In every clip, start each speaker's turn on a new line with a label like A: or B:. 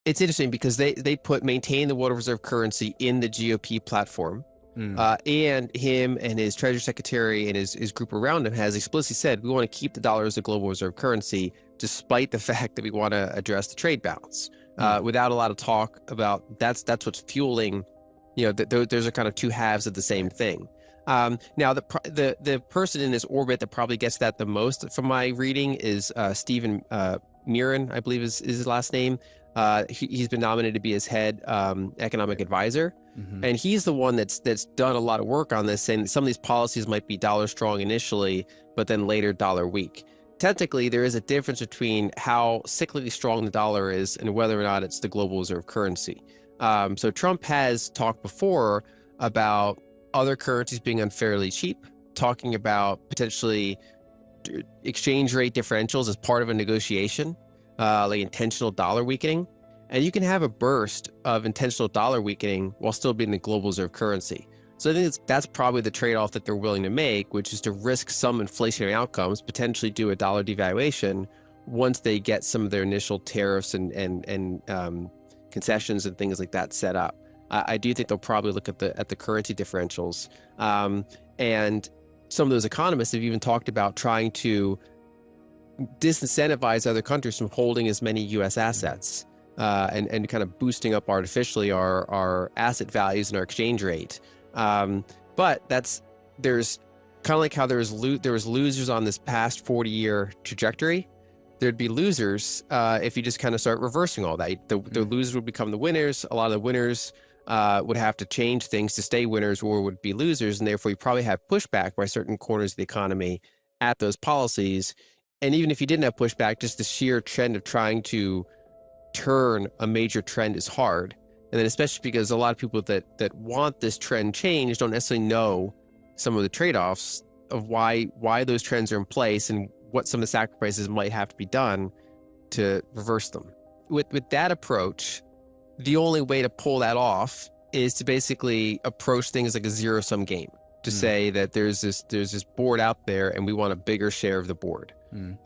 A: It's interesting because they put maintain the world reserve currency in the GOP platform. And him and his Treasury Secretary and his group around him has explicitly said, we want to keep the dollar as a global reserve currency, despite the fact that we want to address the trade balance. Without a lot of talk about that's what's fueling, those are kind of two halves of the same thing. Now, the person in this orbit that probably gets that the most from my reading is Stephen Miran, I believe is his last name. He's been nominated to be his head economic advisor. And he's the one that's done a lot of work on this, saying that some of these policies might be dollar strong initially, but then later dollar weak. Technically, there is a difference between how cyclically strong the dollar is and whether or not it's the global reserve currency. So Trump has talked before about other currencies being unfairly cheap, talking about potentially exchange rate differentials as part of a negotiation, like intentional dollar weakening. And you can have a burst of intentional dollar weakening while still being the global reserve currency. So I think that's probably the trade-off that they're willing to make, which is to risk some inflationary outcomes, potentially do a dollar devaluation once they get some of their initial tariffs and concessions and things like that set up. I do think they'll probably look at the currency differentials. And some of those economists have even talked about trying to disincentivize other countries from holding as many U.S. assets. And kind of boosting up artificially our asset values and our exchange rate. But there's kind of like how there was losers on this past 40-year trajectory. There'd be losers if you just kind of start reversing all that. The losers would become the winners. A lot of the winners would have to change things to stay winners or would be losers. And therefore, you probably have pushback by certain corners of the economy at those policies. And even if you didn't have pushback, just the sheer trend of trying to turn a major trend is hard. And then especially because a lot of people that want this trend change don't necessarily know some of the trade-offs of why those trends are in place and what some of the sacrifices might have to be done to reverse them. With that approach, the only way to pull that off is to basically approach things like a zero-sum game, to say that there's this board out there and we want a bigger share of the board.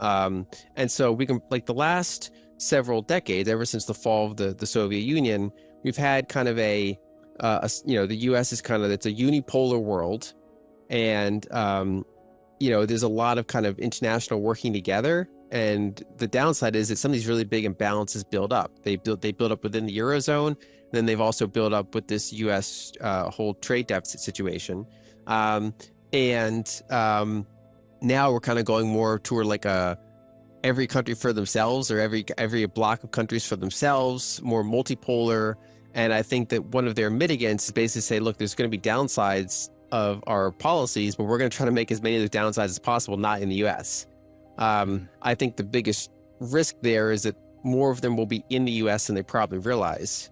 A: And so we can, like the last several decades, ever since the fall of the Soviet Union, we've had kind of the U.S. is kind of, it's a unipolar world. And, there's a lot of kind of international working together. And the downside is that some of these really big imbalances build up. They build up within the Eurozone. And then they've also built up with this U.S. Whole trade deficit situation. Now we're kind of going more toward like every country for themselves, or every block of countries for themselves, more multipolar. And I think that one of their mitigants is basically say, look, there's going to be downsides of our policies, but we're going to try to make as many of those downsides as possible not in the U.S. I think the biggest risk there is that more of them will be in the U.S. than they probably realize.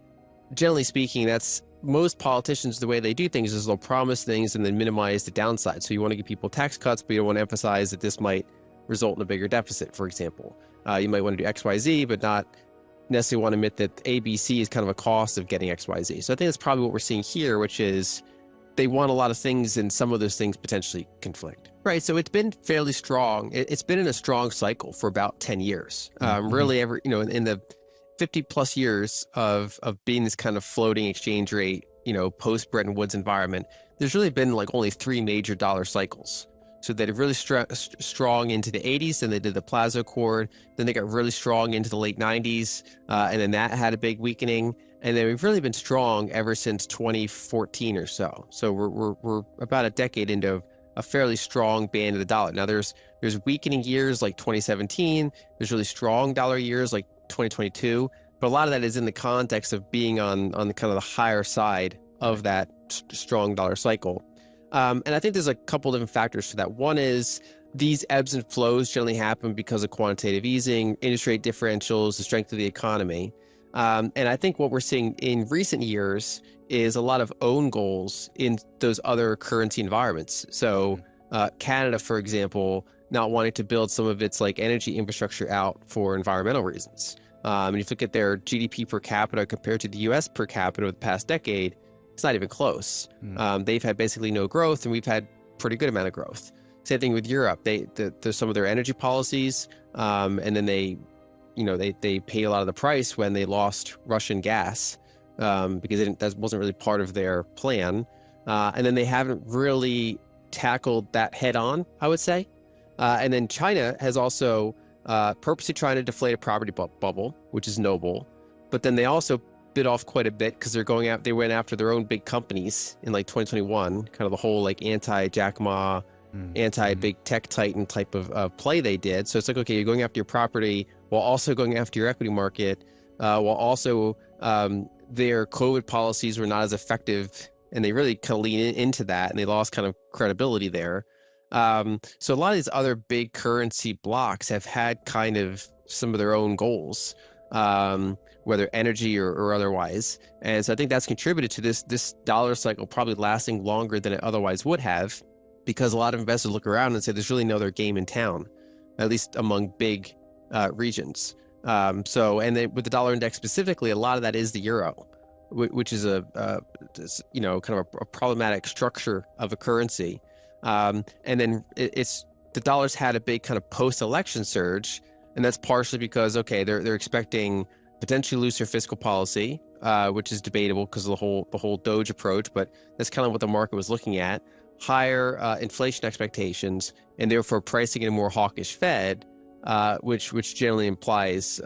A: Generally speaking, that's most politicians, the way they do things is they'll promise things and then minimize the downside. So you want to give people tax cuts, but you don't want to emphasize that this might result in a bigger deficit, for example. You might want to do XYZ, but not necessarily want to admit that ABC is kind of a cost of getting XYZ. So I think that's probably what we're seeing here, which is they want a lot of things and some of those things potentially conflict. Right. So it's been fairly strong. It's been in a strong cycle for about 10 years. Really, in the 50 plus years of being this kind of floating exchange rate, post Bretton Woods environment, there's really been like only 3 major dollar cycles. So they did really strong into the 80s, and they did the Plazo Accord. Then they got really strong into the late 90s, and then that had a big weakening. And then we've really been strong ever since 2014 or so. So we're about a decade into a fairly strong band of the dollar. Now there's weakening years like 2017. There's really strong dollar years like 2022. But a lot of that is in the context of being on the kind of the higher side of that strong dollar cycle. And I think there's a couple different factors for that. One is these ebbs and flows generally happen because of quantitative easing, interest rate differentials, the strength of the economy. And I think what we're seeing in recent years is a lot of own goals in those other currency environments. So Canada, for example, not wanting to build some of its like energy infrastructure out for environmental reasons. And if you look at their GDP per capita compared to the US per capita over the past decade, it's not even close. They've had basically no growth, and we've had pretty good amount of growth. Same thing with Europe. There's some of their energy policies, and then they they paid a lot of the price when they lost Russian gas, because that wasn't really part of their plan. And then they haven't really tackled that head on, I would say. And then China has also purposely trying to deflate a property bubble, which is noble. But then they also bit off quite a bit because they went after their own big companies in like 2021, kind of the whole like anti-Jack Ma, anti-big tech titan type of play they did. So it's like, okay, you're going after your property while also going after your equity market, while also their COVID policies were not as effective, and they really kind of lean into that, and they lost kind of credibility there. So a lot of these other big currency blocks have had kind of some of their own goals, whether energy or otherwise. And so I think that's contributed to this dollar cycle probably lasting longer than it otherwise would have, because a lot of investors look around and say there's really no other game in town, at least among big regions. And then with the dollar index specifically, a lot of that is the euro, which is kind of a problematic structure of a currency. And then the dollar's had a big kind of post-election surge, and that's partially because, okay, they're expecting potentially looser fiscal policy, which is debatable because of the whole Doge approach, but that's kind of what the market was looking at. Higher inflation expectations, and therefore pricing in a more hawkish Fed, which generally implies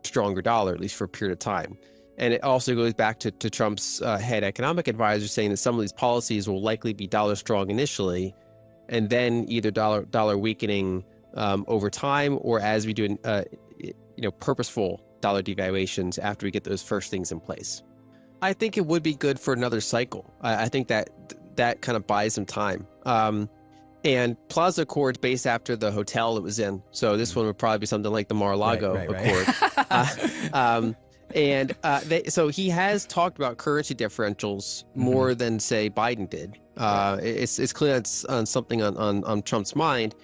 A: stronger dollar, at least for a period of time. And it also goes back to Trump's head economic advisor saying that some of these policies will likely be dollar strong initially, and then either dollar weakening over time, or as we do purposeful dollar devaluations after we get those first things in place. I think it would be good for another cycle. I think that kind of buys some time. And Plaza Accord's based after the hotel it was in, so this one would probably be something like the Mar-a-Lago Accord. So he has talked about currency differentials more than, say, Biden did. It's clear that's something on Trump's mind.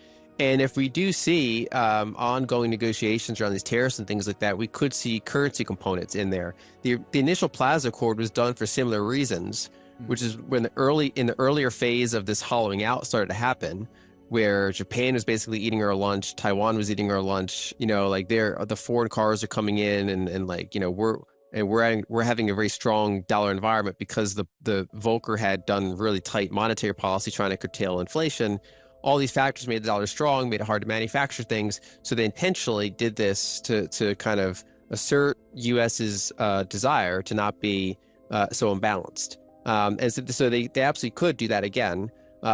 A: And if we do see ongoing negotiations around these tariffs and things like that, we could see currency components in there. The initial Plaza Accord was done for similar reasons, which is when in the earlier phase of this hollowing out started to happen, where Japan was basically eating our lunch, Taiwan was eating our lunch, like the foreign cars are coming in, and like, we're having a very strong dollar environment because the Volcker had done really tight monetary policy trying to curtail inflation. All these factors made the dollar strong, made it hard to manufacture things. So they intentionally did this to kind of assert U.S.'s desire to not be so imbalanced. And so they absolutely could do that again.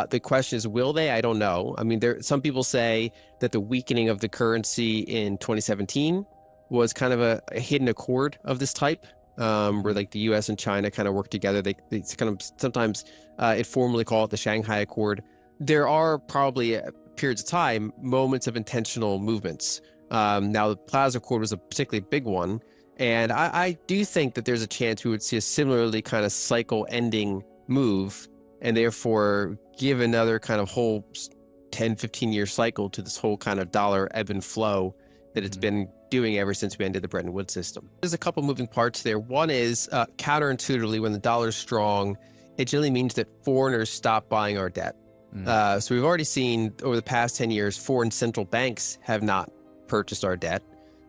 A: The question is, will they? I don't know. I mean, some people say that the weakening of the currency in 2017 was kind of a hidden accord of this type, where like the U.S. and China kind of work together. They kind of sometimes informally call it the Shanghai Accord. There are probably periods of time, moments of intentional movements. Now, the Plaza Accord was a particularly big one. And I do think that there's a chance we would see a similarly kind of cycle-ending move, and therefore give another kind of whole 10, 15-year cycle to this whole kind of dollar ebb and flow that it's been doing ever since we ended the Bretton Woods system. There's a couple moving parts there. One is counterintuitively, when the dollar's strong, it generally means that foreigners stop buying our debt. So we've already seen over the past 10 years, foreign central banks have not purchased our debt.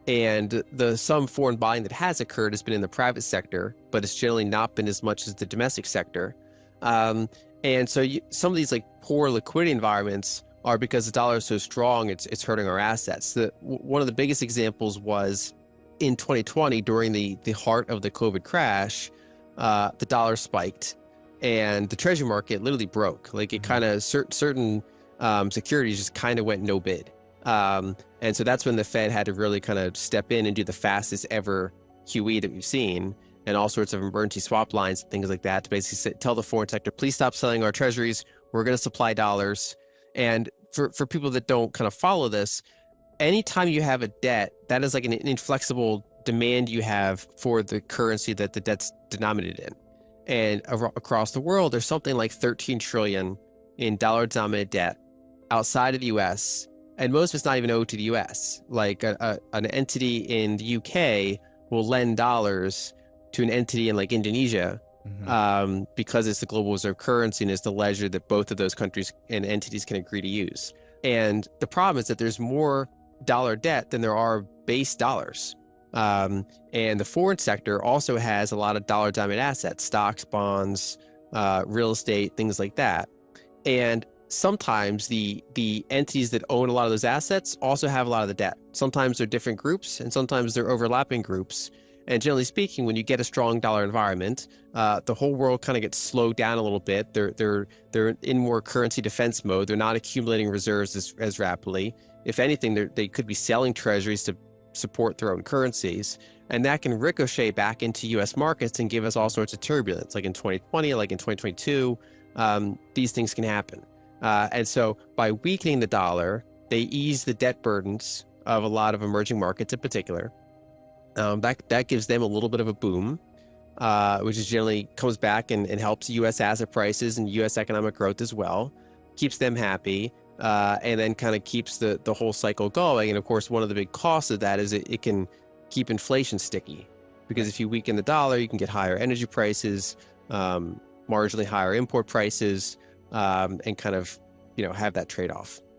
A: And some foreign buying that has occurred has been in the private sector, but it's generally not been as much as the domestic sector. And so some of these like poor liquidity environments are because the dollar is so strong, it's hurting our assets. One of the biggest examples was in 2020 during the heart of the COVID crash, the dollar spiked and the treasury market literally broke. Like it kind of certain securities just kind of went no bid. And so that's when the Fed had to really kind of step in and do the fastest ever QE that we've seen, and all sorts of emergency swap lines and things like that to basically tell the foreign sector, please stop selling our treasuries. We're going to supply dollars. And for people that don't kind of follow this, anytime you have a debt, that is like an inflexible demand you have for the currency that the debt's denominated in. And across the world, there's something like 13 trillion in dollar-denominated debt outside of the U.S., and most of it's not even owed to the U.S. Like an entity in the U.K. will lend dollars to an entity in like Indonesia because it's the global reserve currency and it's the ledger that both of those countries and entities can agree to use. And the problem is that there's more dollar debt than there are base dollars. And the foreign sector also has a lot of dollar-denominated assets, stocks, bonds, real estate, things like that. And sometimes the entities that own a lot of those assets also have a lot of the debt. Sometimes they're different groups, and sometimes they're overlapping groups. And generally speaking, when you get a strong dollar environment, the whole world kind of gets slowed down a little bit. They're in more currency defense mode. They're not accumulating reserves as rapidly. If anything, they could be selling treasuries to support their own currencies, and that can ricochet back into U.S. markets and give us all sorts of turbulence, like in 2020, like in 2022. These things can happen. And so by weakening the dollar, they ease the debt burdens of a lot of emerging markets in particular. That gives them a little bit of a boom, which is generally comes back and helps U.S. asset prices and U.S. economic growth as well, keeps them happy, and then kind of keeps the whole cycle going. And of course, one of the big costs of that is it can keep inflation sticky, because if you weaken the dollar, you can get higher energy prices, marginally higher import prices, and kind of, have that trade-off.